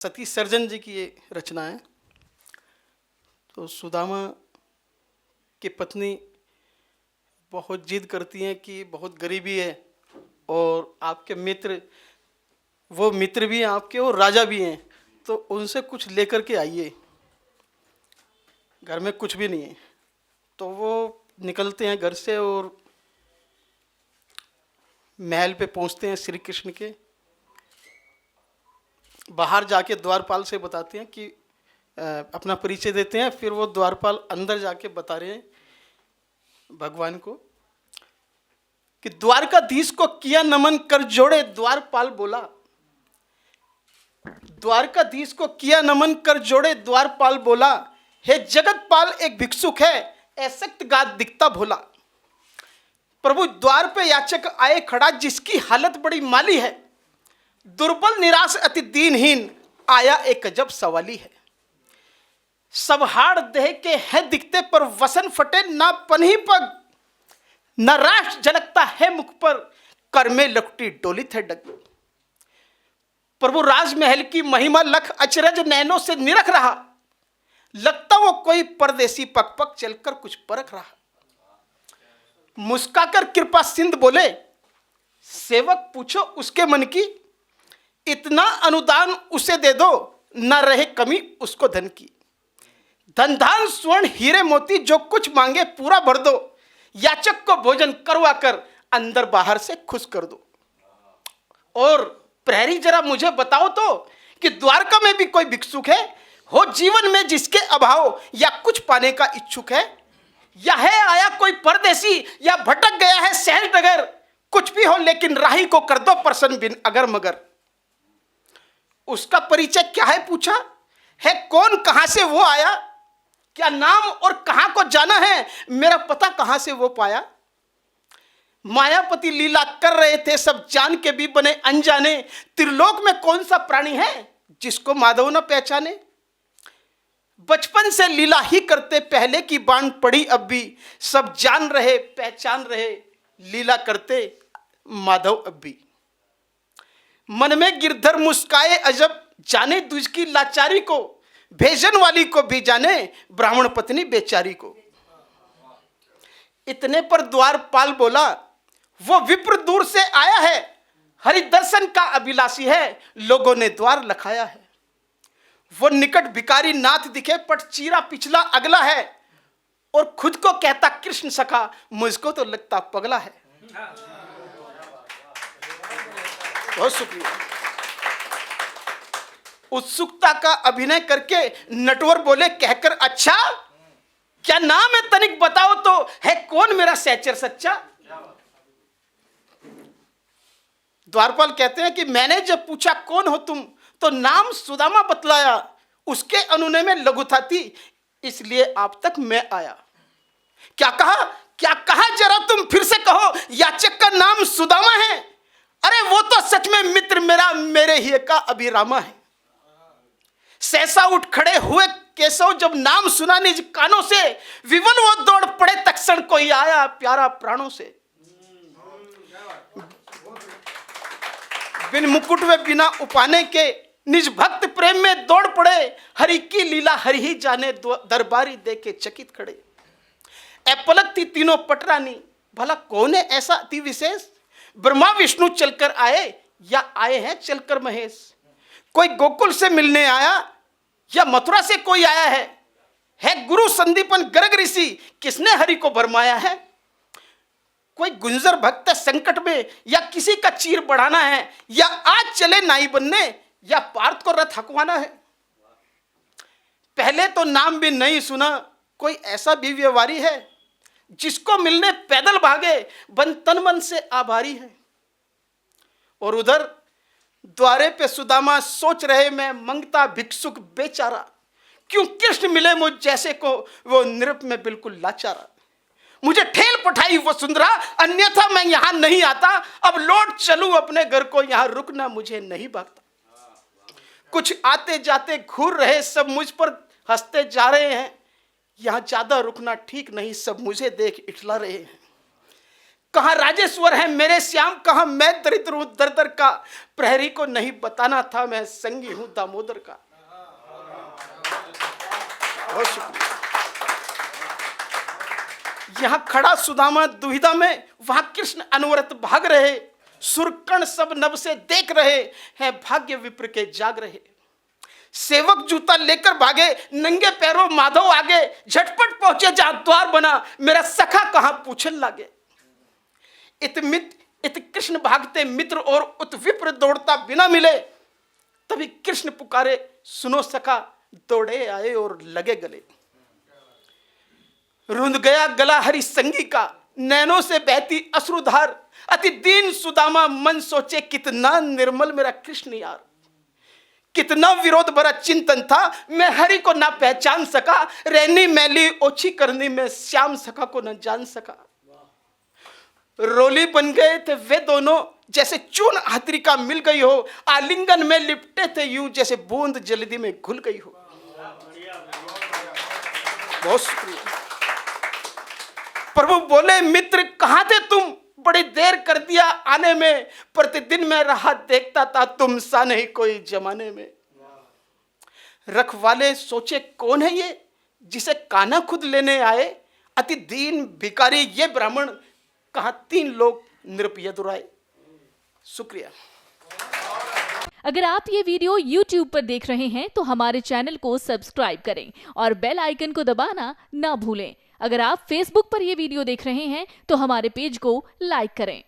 सती surgeon जी की ये रचना है। तो सुदामा की पत्नी बहुत जिद करती हैं कि बहुत गरीबी है और आपके मित्र, वो मित्र भी हैं आपके और राजा भी हैं, तो उनसे कुछ लेकर के आइए, घर में कुछ भी नहीं है। तो वो निकलते हैं घर से और महल पे पहुंचते हैं श्री कृष्ण के। बाहर जाके द्वारपाल से बताते हैं कि अपना परिचय देते हैं। फिर वो द्वारपाल अंदर जाके बता रहे हैं भगवान को कि द्वारकाधीश को किया नमन कर जोड़े। द्वारपाल बोला, द्वारकाधीश को किया नमन कर जोड़े। द्वारपाल बोला, हे जगतपाल एक भिक्षुक है, ऐसक्त गाद दिखता भोला। प्रभु द्वार पे याचक आए खड़ा, जिसकी हालत बड़ी माली है, दुर्बल निराश अति दीनहीन, आया एक अजब सवाली है। सब हाड़ देह के हैं दिखते पर वसन फटे, ना पन्ही पग न राश झलकता है मुख पर, कर में लकुटी डोली थे डग। प्रभु राजमहल की महिमा लख अचरज नैनों से निरख रहा, लगता वो कोई परदेसी पक पक चलकर कुछ परख रहा। मुस्काकर कृपा सिंध बोले, सेवक पूछो उसके मन की, इतना अनुदान उसे दे दो, न रहे कमी उसको धन की। धन धान स्वर्ण हीरे मोती जो कुछ मांगे पूरा भर दो, याचक को भोजन करवा कर अंदर बाहर से खुश कर दो। और प्रहरी जरा मुझे बताओ तो कि द्वारका में भी कोई भिक्षुक है हो जीवन में जिसके अभाव या कुछ पाने का इच्छुक है, या है आया कोई परदेसी या भटक गया है शहर नगर, कुछ भी हो लेकिन राही को कर दो प्रसन्न बिन अगर मगर। उसका परिचय क्या है पूछा है, कौन कहां से वो आया, क्या नाम और कहां को जाना है, मेरा पता कहां से वो पाया। मायापति लीला कर रहे थे सब जान के भी बने अनजाने, त्रिलोक में कौन सा प्राणी है जिसको माधव न पहचाने। बचपन से लीला ही करते पहले की बाण पड़ी अब भी, सब जान रहे पहचान रहे लीला करते माधव अब भी। मन में गिरधर मुस्काए अजब, जाने दूज की लाचारी को, भेजन वाली को भी जाने ब्राह्मण पत्नी बेचारी को। इतने पर द्वारपाल बोला, वो विप्र दूर से आया है, हरि दर्शन का अभिलाषी है, लोगों ने द्वार लखाया है। वो निकट भिकारी नाथ दिखे, पट चीरा पिछला अगला है, और खुद को कहता कृष्ण सखा, मुझको तो लगता पगला है। बहुत शुक्रिया। उत्सुकता का अभिनय करके नटवर बोले कहकर, अच्छा क्या नाम है तनिक बताओ तो, है कौन मेरा सहचर सच्चा। द्वारपाल कहते हैं कि मैंने जब पूछा कौन हो तुम, तो नाम सुदामा बतलाया, उसके अनुनय में लघुता थी, इसलिए आप तक मैं आया। क्या कहा जरा तुम फिर से कहो, याचक का नाम सुदामा है। अरे वो तो सच में मित्र मेरा, मेरे ही का अभिरामा है। सहसा उठ खड़े हुए केशव, जब नाम सुना निज कानों से, विवन वो दौड़ पड़े तक्षण कोई आया प्यारा प्राणों से। बिन मुकुट व बिना उपाने के निज भक्त प्रेम में दौड़ पड़े, हरि की लीला हरि ही जाने, दरबारी देखे चकित खड़े। पलक थी तीनों पटरानी, भला कौन है ऐसा अति विशेष, ब्रह्मा विष्णु चलकर आए या आए हैं चलकर महेश। कोई गोकुल से मिलने आया या मथुरा से कोई आया है गुरु संदीपन गर्ग ऋषि, किसने हरि को भरमाया है। कोई गुंजर भक्त संकट में या किसी का चीर बढ़ाना है, या आज चले नाई बनने या पार्थ को रथ हकवाना है। पहले तो नाम भी नहीं सुना, कोई ऐसा भी व्यवहारी है, जिसको मिलने पैदल भागे बन तन मन से आभारी है। और उधर द्वारे पे सुदामा सोच रहे, मैं मंगता भिक्षुक बेचारा, क्यों कृष्ण मिले मुझ जैसे को, वो नृप में बिल्कुल लाचारा। मुझे ठेल पठाई वो सुंदरा, अन्यथा मैं यहां नहीं आता, अब लौट चलूं अपने घर को, यहां रुकना मुझे नहीं भागता। कुछ आते जाते घूर रहे सब मुझ पर हंसते जा रहे हैं, यहां ज्यादा रुकना ठीक नहीं, सब मुझे देख इठला रहे हैं। कहाँ राजेश्वर है मेरे श्याम, कहाँ मैं दरिद्र हूं दर दर का, प्रहरी को नहीं बताना था मैं संगी हूं दामोदर का। बहुत शुक्रिया। यहां खड़ा सुदामा दुविधा में, वहां कृष्ण अनवरत भाग रहे, सुरकण सब नभ से देख रहे हैं, भाग्य विप्र के जाग रहे। सेवक जूता लेकर भागे, नंगे पैरों माधव आगे, झटपट पहुंचे जहां द्वार बना, मेरा सखा कहां पूछन लागे। इत कृष्ण भागते मित्र और उत विप्र दौड़ता बिना मिले, तभी कृष्ण पुकारे सुनो सखा, दौड़े आए और लगे गले। रुंध गया गला हरि संगी का, नैनों से बहती अश्रुधार, अति दीन सुदामा मन सोचे कितना निर्मल मेरा कृष्ण यार। कितना विरोध भरा चिंतन था, मैं हरि को ना पहचान सका, रहनी मैली ओछी करनी में श्याम सखा को न जान सका। रोली बन गए थे वे दोनों, जैसे चून हाथरी का मिल गई हो, आलिंगन में लिपटे थे यूं जैसे बूंद जल्दी में घुल गई हो। बहुत शुक्रिया। प्रभु बोले मित्र कहां थे तुम, बड़ी देर कर दिया आने में, प्रतिदिन मैं राह देखता था तुम सा नहीं कोई जमाने में। रखवाले सोचे कौन है ये, जिसे कान्हा खुद लेने आए, अति दीन भिखारी ये ब्राह्मण, कहां तीन लोग निरपय दुराए। शुक्रिया। अगर आप ये वीडियो YouTube पर देख रहे हैं तो हमारे चैनल को सब्सक्राइब करें और बेल आइकन को दबाना ना भूलें। अगर आप Facebook पर ये वीडियो देख रहे हैं तो हमारे पेज को लाइक करें।